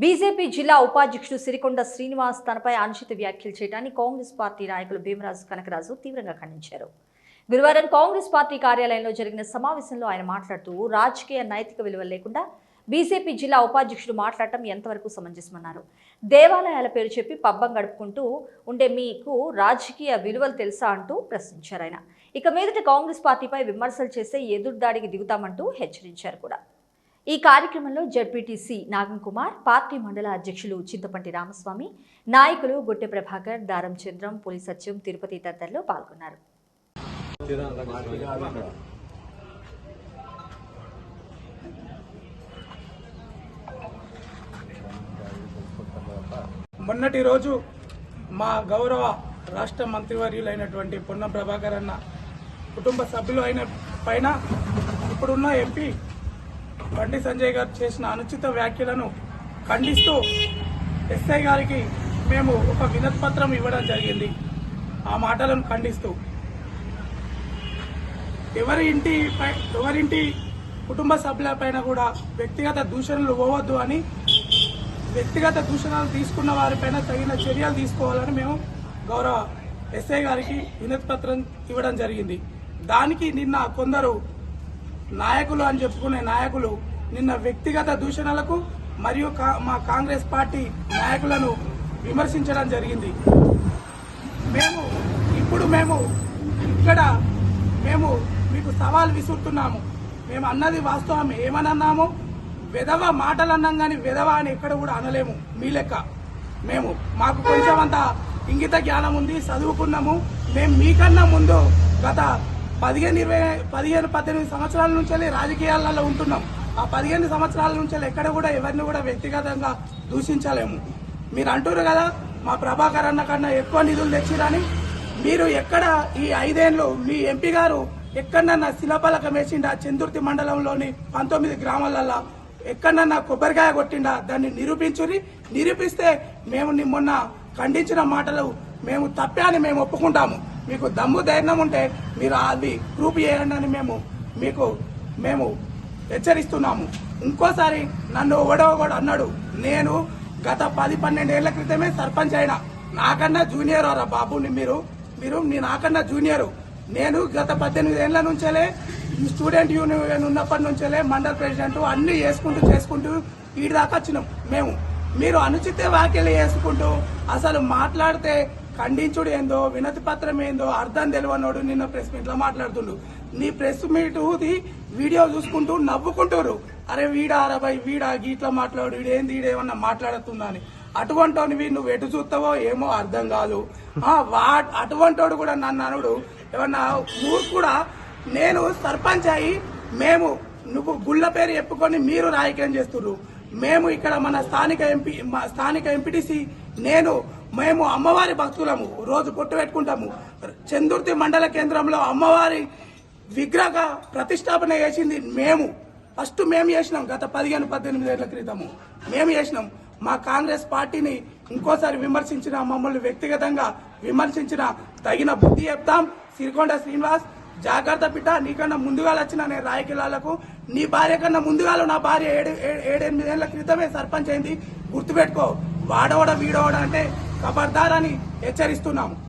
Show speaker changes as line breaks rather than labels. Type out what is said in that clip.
BJP జిల్లా ఉపాధ్యక్షుడు సిరికొండ శ్రీనివాస్ తనపై అనుచిత వ్యాఖ్యలు చేయడాన్ని కాంగ్రెస్ పార్టీ నాయకులు భీమరాజు కనకరాజు తీవ్రంగా ఖండించారు. గురువారం కాంగ్రెస్ పార్టీ కార్యాలయంలో జరిగిన సమావేశంలో ఆయన మాట్లాడుతూ రాజకీయ నైతిక విలువలు లేకుండా బీజేపీ జిల్లా ఉపాధ్యక్షుడు మాట్లాడటం ఎంతవరకు సమంజసమన్నారు. దేవాలయాల పేరు చెప్పి పబ్బం గడుపుకుంటూ ఉండే మీకు రాజకీయ విలువలు తెలుసా అంటూ ప్రశ్నించారు. ఆయన ఇక మీదట కాంగ్రెస్ పార్టీపై విమర్శలు చేస్తే ఎదురుదాడికి దిగుతామంటూ హెచ్చరించారు కూడా. ఈ కార్యక్రమంలో జడ్పీటీసీ నాగం కుమార్, పార్టీ మండల అధ్యక్షులు చింతపంటి రామస్వామి, నాయకులు గుట్టె ప్రభాకర్, దారం చంద్రం, పులి సత్యం, తిరుపతి తదితరులు పాల్గొన్నారు.
మొన్నటి రోజు మా గౌరవ రాష్ట్ర మంత్రివర్యులైనటువంటి పొన్నం ప్రభాకర్ అన్న కుటుంబ సభ్యులు అయిన పైన ఇప్పుడున్న ఎంపీ బండి సంజయ్ గారు చేసిన అనుచిత వ్యాఖ్యలను ఖండిస్తూ ఎస్ఐ గారికి మేము ఒక వినతి పత్రం ఇవ్వడం జరిగింది. ఆ మాటలను ఖండిస్తూ ఎవరింటి కుటుంబ సభ్యులపైన కూడా వ్యక్తిగత దూషణలు పోవద్దు అని, వ్యక్తిగత దూషణలు తీసుకున్న వారిపైన తగిన చర్యలు తీసుకోవాలని మేము గౌరవ ఎస్ఐ గారికి వినతి పత్రం ఇవ్వడం జరిగింది. దానికి నిన్న కొందరు నాయకులు అని చెప్పుకునే నాయకులు నిన్న వ్యక్తిగత దూషణలకు మరియు మా కాంగ్రెస్ పార్టీ నాయకులను విమర్శించడం జరిగింది. మేము ఇక్కడ మీకు సవాల్ విసురుతున్నాము. మేము అన్నది వాస్తవం. ఏమని అన్నాము? వెధవ మాటలు అన్నాం కానీ వెధవ అని ఎక్కడ కూడా అనలేము. మీ లెక్క మాకు కొంచెం అంత ఇంగిత జ్ఞానం ఉంది, చదువుకున్నాము. మేము మీకన్నా ముందు గత 15-18 సంవత్సరాల నుంచి రాజకీయాలలో ఉంటున్నాం. ఆ 15 సంవత్సరాల నుంచి ఎక్కడ కూడా ఎవరిని కూడా వ్యక్తిగతంగా దూషించలేము. మీరు అంటారు కదా మా ప్రభాకర్ అన్న కన్నా ఎక్కువ నిధులు తెచ్చిరని. మీరు ఎక్కడ ఈ 5 ఏళ్ళు మీ ఎంపీ గారు ఎక్కడన్నా శిలాపలకం వేసిండా? చందుర్తి మండలంలోని 19 గ్రామాలలో ఎక్కడన్నా కొబ్బరికాయ కొట్టిండా? దాన్ని నిరూపిస్తే మేము మొన్న ఖండించిన మాటలు మేము తప్పే అని మేము ఒప్పుకుంటాము. మీకు దమ్ము ధైర్యం ఉంటే మీరు అది ప్రూఫ్ చేయండి అని మేము హెచ్చరిస్తున్నాము. ఇంకోసారి నన్ను ఒకడో అన్నాడు. నేను గత 10-12 ఏళ్ల క్రితమే సర్పంచ్ అయినా. నాకన్నా జూనియర్ రా బాబు, మీరు నాకన్నా జూనియరు. నేను గత 18 ఏళ్ల నుంచేలే స్టూడెంట్ యూనియన్ ఉన్నప్పటి నుంచేలే మండల ప్రెసిడెంట్ అన్ని చేసుకుంటూ ఈ దాకా వచ్చినాం. మీరు అనుచిత వ్యాఖ్యలు చేసుకుంటూ అసలు మాట్లాడితే ఖండించుడు ఏందో, వినతి పత్రం ఏందో అర్థం తెలియనోడు నిన్న ప్రెస్ మీట్ లో మాట్లాడుతుండు. నీ ప్రెస్ మీట్ వీడియో చూసుకుంటూ నవ్వుకుంటారు. అరే వీడా గీట్లా మాట్లాడు, వీడేమన్నా మాట్లాడుతున్నా అని. అటువంటివి నువ్వు ఎటు చూస్తావో ఏమో అర్థం కాదు. అటువంటోడు కూడా నన్ను అనుడు ఏమన్నా కూడా. నేను సర్పంచ్ అయ్యి నువ్వు గుళ్ళ పేరు చెప్పుకొని మీరు రాజకీయం చేస్తున్నారు. మేము ఇక్కడ మన స్థానిక ఎంపీటీసీ మేము అమ్మవారి భక్తులము. రోజు పొట్టు పెట్టుకుంటాము. చందుర్తి మండల కేంద్రంలో అమ్మవారి విగ్రహ ప్రతిష్టాపన చేసింది ఫస్ట్ మేము చేసినాం. గత 15-18 ఏళ్ల క్రితము మేము చేసినాం. మా కాంగ్రెస్ పార్టీని ఇంకోసారి విమర్శించిన, మమ్మల్ని వ్యక్తిగతంగా విమర్శించిన తగిన బుద్ధి చెప్తాం. సిరికొండ శ్రీనివాస్ జాగ్రత్త బిడ్డ, నీకన్నా ముందుగా వచ్చిన నేను రాయకిలాలకు. నీ భార్య కన్నా ముందుగా నా భార్య 7-8 ఏళ్ల క్రితమే సర్పంచ్ అయింది. గుర్తుపెట్టుకో. వీడోడ అంటే ఖబర్దార్ అని హెచ్చరిస్తున్నాము.